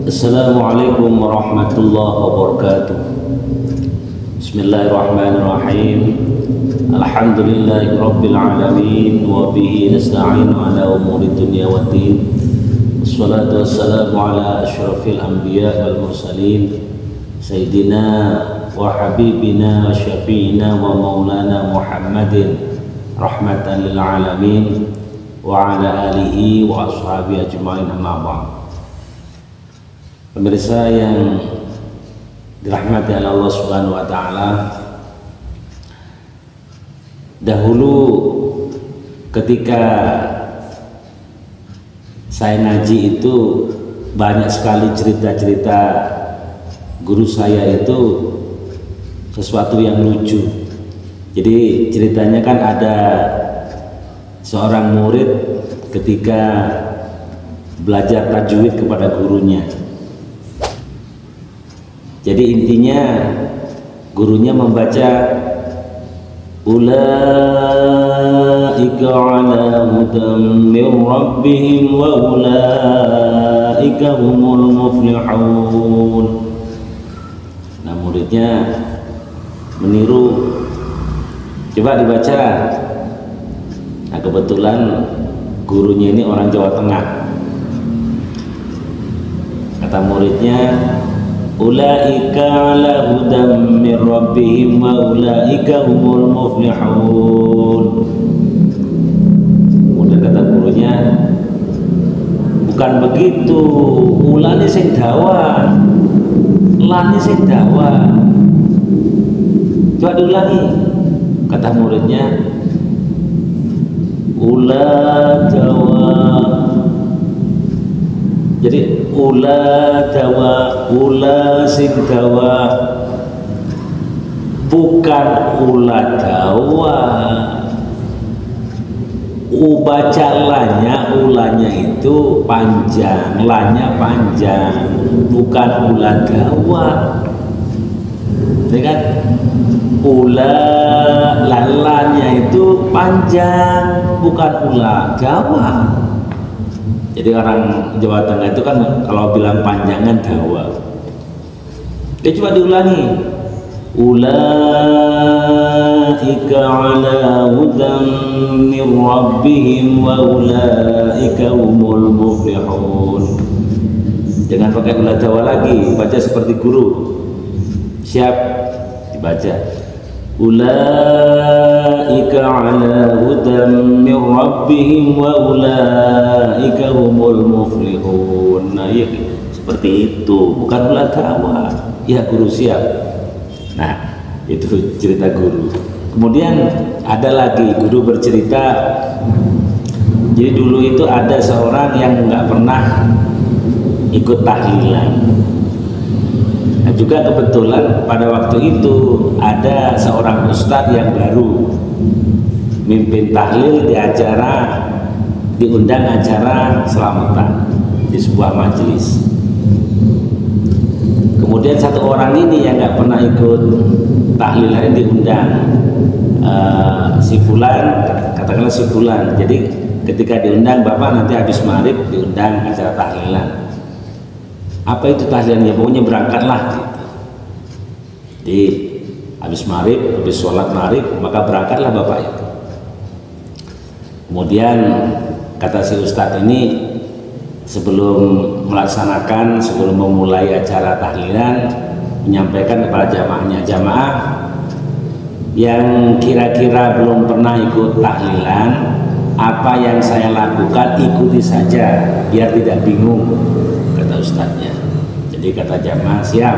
Assalamualaikum warahmatullahi wabarakatuh. Bismillahirrahmanirrahim. Alhamdulillahi rabbil alamin wa bihi nasta'inu ala umuri dunya waddin. Wassalatu wassalamu ala asyrafil anbiya wal mursalin sayyidina wa habibina wa syafi'ina wa maulana Muhammadin rahmatan lil alamin wa ala alihi wa ashabihi ajma'in, amma ba'd. Pemirsa yang dirahmati oleh Allah Subhanahu wa taala, dahulu ketika saya ngaji itu banyak sekali cerita-cerita guru saya itu sesuatu yang lucu. Jadi ceritanya kan ada seorang murid ketika belajar tajwid kepada gurunya. Jadi intinya gurunya membaca ulaika ala hudan min rabbihim wa ulaika humul muflihun. Nah, muridnya meniru, coba dibaca. Nah, kebetulan gurunya ini orang Jawa Tengah. Kata muridnya, ulaika ala hudam min rabbihim wa ulaika humul muflihun. Kemudian kata gurunya, bukan begitu, ulane sing dawa, lane sing dawa. Coba diulangi. Kata muridnya, ula dawa. Jadi ula dawa, ula sing dawa, bukan ula dawa. Baca lanya, ulanya itu panjang, lanya panjang, bukan ula dawa. Ini kan ula lalanya itu panjang, bukan ula dawa. Jadi orang Jawa Tengah itu kan kalau bilang panjangan dawa. Dia coba diulangi. Ulaika ala hudan min rabbihim wa ulaika humul muflihun. Jangan pakai ula dawa lagi, baca seperti guru. Siap, dibaca. Ulaika ala hudan min rabbihim wa ulaika humul muflihun. Nah, ya, seperti itu, bukan ula dawa. Ya, guru siap. Nah, itu cerita guru. Kemudian ada lagi guru bercerita. Jadi dulu itu ada seorang yang nggak pernah ikut tahlilan. Nah, juga kebetulan pada waktu itu ada seorang ustadz yang baru mimpin tahlil di acara, diundang acara selamatan di sebuah majelis. Kemudian satu orang ini yang nggak pernah ikut tahlilan diundang, si fulan, katakanlah si fulan. Jadi ketika diundang, bapak nanti habis maghrib diundang acara tahlilan. Apa itu tahlilannya? Pokoknya berangkatlah gitu. Jadi habis maghrib, habis sholat maghrib, maka berangkatlah bapak itu. Kemudian kata si ustadz ini, sebelum melaksanakan, sebelum memulai acara tahlilan, menyampaikan kepada jamaahnya, jamaah yang kira-kira belum pernah ikut tahlilan, apa yang saya lakukan ikuti saja biar tidak bingung, kata ustadznya. Jadi kata jamaah, siap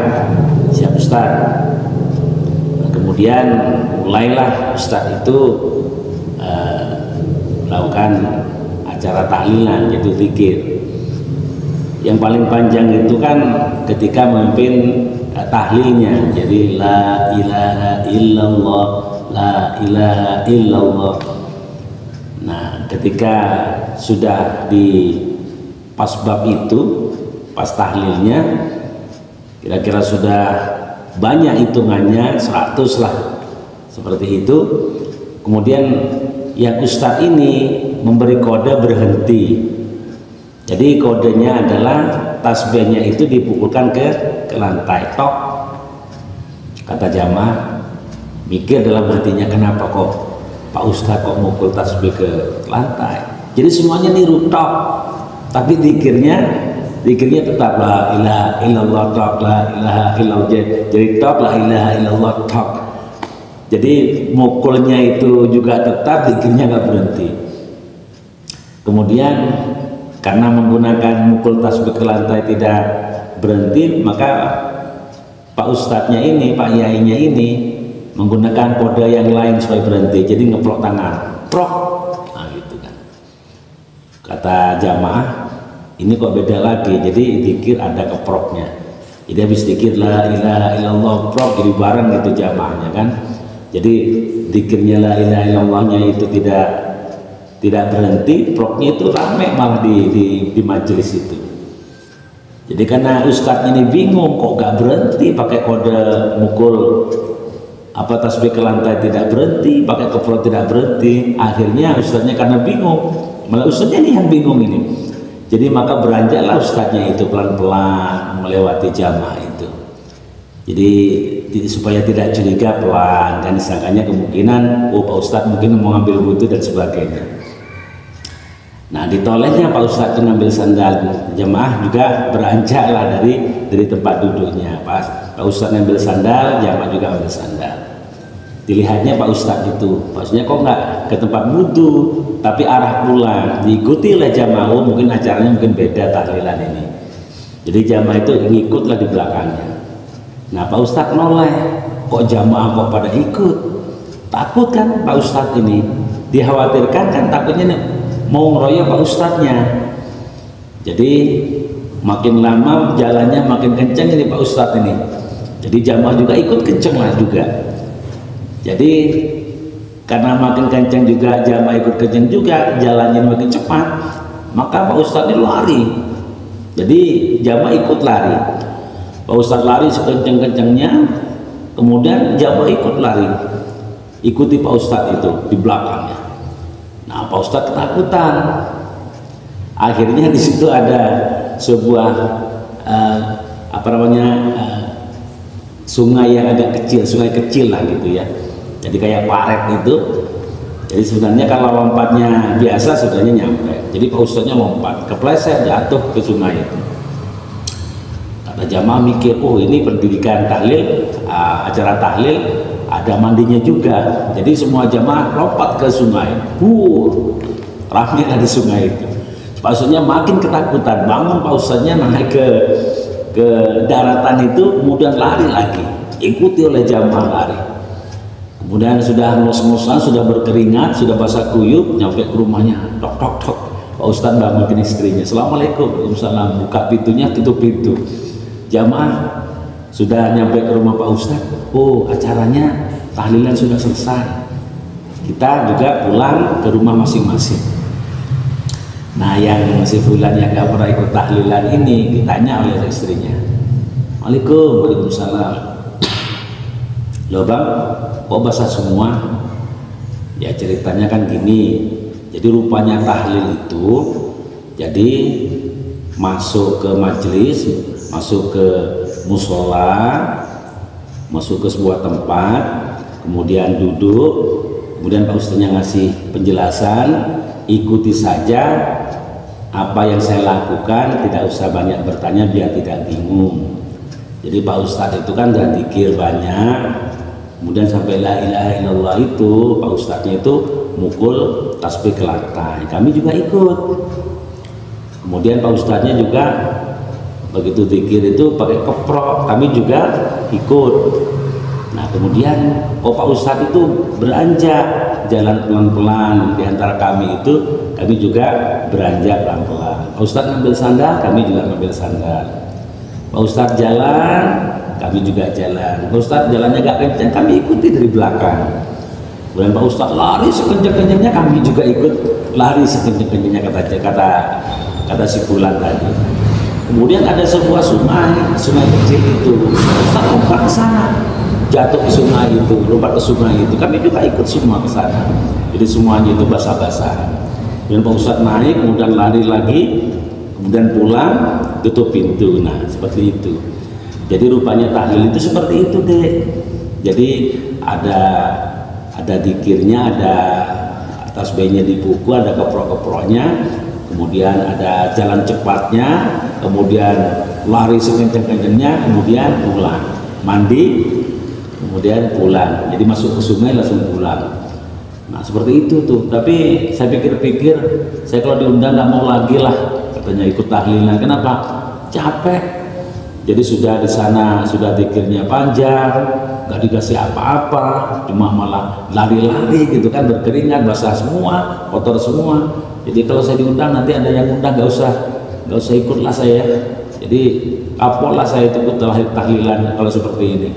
ustadz. Nah, kemudian mulailah ustadz itu melakukan acara tahlilan, yaitu zikir. Yang paling panjang itu kan ketika memimpin tahlilnya. Jadi la ilaha illallah, la ilaha illallah. Nah, ketika sudah di pas bab itu, pas tahlilnya, kira-kira sudah banyak hitungannya, 100 lah, seperti itu. Kemudian yang ustadz ini memberi kode berhenti. Jadi kodenya adalah tasbihnya itu dipukulkan ke lantai, tok. Kata jamaah mikir dalam hatinya, kenapa kok Pak Ustadz kok mukul tasbih ke lantai? Jadi semuanya niru, tok. Tapi zikirnya tetap la ilaha illallah, tok, la ilaha illallah. Jadi tok, la ilaha illallah, tok. Jadi mukulnya itu juga tetap, zikirnya nggak berhenti. Kemudian karena menggunakan mukul tasbih ke lantai tidak berhenti, maka Pak Ustadznya ini, Pak Yainya ini menggunakan kode yang lain supaya berhenti. Jadi ngeplok tangan, prok, nah gitu kan. Kata jamaah, ini kok beda lagi. Jadi dikir ada keproknya. Jadi habis dikir la ilaha illallah, prok, jadi bareng gitu jamaahnya kan. Jadi dikirnya la ilaha illallahnya itu tidak berhenti, proknya itu rame malah di majelis itu. Jadi karena ustadznya ini bingung kok gak berhenti, pakai kode mukul tasbih ke lantai tidak berhenti, pakai keprok tidak berhenti. Akhirnya ustadznya karena bingung, malah ustadznya ini yang bingung ini. Jadi maka beranjaklah ustadznya itu pelan-pelan melewati jamaah itu. Jadi supaya tidak curiga, pelan, dan disangkanya kemungkinan Pak Ustadz mungkin mau ngambil wudhu dan sebagainya. Nah, ditolehnya Pak Ustadz itu ngambil sandal, jemaah juga beranjaklah dari tempat duduknya. Pak Ustadz ngambil sandal, jemaah juga ambil sandal. Dilihatnya Pak Ustadz itu, maksudnya kok nggak ke tempat wudhu, tapi arah pulang. Diikuti oleh jemaah, mungkin acaranya mungkin beda tahlilan ini. Jadi jemaah itu ngikutlah di belakangnya. Nah, Pak Ustadz noleh, kok jamaah kok pada ikut? Takut kan Pak Ustadz ini, dikhawatirkan kan, takutnya mau ngeroyok Pak Ustadznya. Jadi makin lama jalannya makin kencang ini Pak Ustadz ini. Jadi jamaah juga ikut kencang lah juga. Jadi karena makin kencang juga jamaah ikut kencang juga, jalannya makin cepat, maka Pak Ustadz ini lari. Jadi jamaah ikut lari. Pak Ustadz lari sekencang-kencangnya, kemudian jamaah ikut lari, ikuti Pak Ustadz itu di belakangnya. Nah, Pak Ustadz ketakutan. Akhirnya di situ ada sebuah sungai yang agak kecil, sungai kecil lah gitu ya. Jadi kayak paret itu. Jadi sebenarnya kalau lompatnya biasa sebenarnya nyampe. Jadi Pak Ustadznya lompat, kepleset, jatuh ke sungai itu. Kata jamaah mikir, oh ini pendidikan tahlil, acara tahlil ada mandinya juga. Jadi semua jamaah lompat ke sungai, ramai di sungai itu. Pak Ustadznya makin ketakutan, bangun Pak Ustadznya naik ke daratan itu, kemudian lari lagi, ikuti oleh jamaah lari. Kemudian sudah ngos-ngosan, sudah berkeringat, sudah basah kuyup, nyampe ke rumahnya, tok tok tok. Pak Ustadz bangunin istrinya, assalamualaikum, waalaikumsalam, buka pintunya, tutup pintu. Jamaah sudah nyampe ke rumah Pak Ustadz, oh acaranya tahlilan sudah selesai, kita juga pulang ke rumah masing-masing. Nah, yang si fulan yang gak pernah ikut tahlilan ini ditanya oleh istrinya, waalaikumsalam, loh bang, kok basah semua? Ya ceritanya kan gini, jadi rupanya tahlil itu, jadi masuk ke majelis, masuk ke musola, masuk ke sebuah tempat, kemudian duduk, kemudian Pak Ustadznya ngasih penjelasan, ikuti saja apa yang saya lakukan, tidak usah banyak bertanya biar tidak bingung. Jadi Pak Ustadz itu kan udah zikir banyak, kemudian sampai la ilaha illallah itu Pak Ustadznya itu mukul tasbih ke lantai, kami juga ikut. Kemudian Pak Ustadznya juga begitu zikir itu pakai keprok, kami juga ikut. Nah kemudian Pak Ustadz itu beranjak jalan pelan-pelan, di antara kami itu kami juga beranjak pelan-pelan. Pak Ustadz ngambil sandal, kami juga ngambil sandal. Pak Ustadz jalan, kami juga jalan. Pak Ustadz jalannya gak kencang, kami ikuti dari belakang. Kemudian Pak Ustadz lari sekencang-kencangnya, kami juga ikut lari sekencang-kencangnya, kata si fulan tadi. Kemudian ada sebuah sungai kecil itu, Ustadz lompat ke sana, jatuh ke sungai itu, lompat ke sungai itu, kami juga ikut semua ke sana. Jadi semuanya itu basah-basahan. Dan Pak Ustadz naik, kemudian lari lagi, kemudian pulang, tutup pintu. Nah seperti itu. Jadi rupanya tahlil itu seperti itu deh. Jadi ada dikirnya, ada tasbihnya di buku, ada keprok-keproknya, kemudian ada jalan cepatnya, kemudian lari sekencang-kencangnya, kemudian pulang, mandi, kemudian pulang. Jadi masuk ke sungai langsung pulang. Nah seperti itu tuh. Tapi saya pikir-pikir, saya kalau diundang nggak mau lagi lah, katanya ikut tahlilan. Kenapa? Capek. Jadi sudah di sana sudah dikirnya panjang, nggak dikasih apa-apa, cuma malah lari-lari gitu kan, berkeringat, basah semua, kotor semua. Jadi kalau saya diundang nanti ada yang undang, nggak usah ikutlah saya. Jadi kapok lah saya ikut tahlilan kalau seperti ini.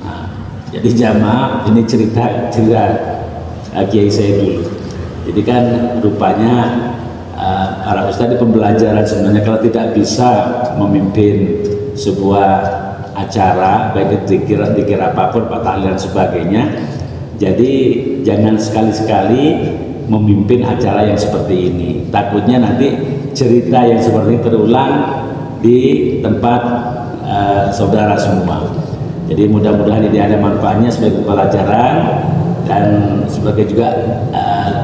Nah, jadi jamaah ini cerita kiai saya dulu. Jadi kan rupanya para ustadz di pembelajaran sebenarnya kalau tidak bisa memimpin sebuah acara baik itu dikir apapun, tahlilan sebagainya, jadi jangan sekali-sekali memimpin acara yang seperti ini, takutnya nanti cerita yang seperti ini terulang di tempat saudara semua. Jadi mudah-mudahan ini ada manfaatnya sebagai pelajaran dan sebagai juga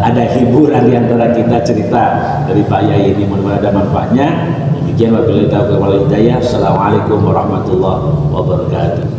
ada hiburan di antara kita, cerita dari Pak Yai ini, mudah-mudahan ada manfaatnya. Demikian wabillahi taufiq wal hidayah. Assalamualaikum warahmatullahi wabarakatuh.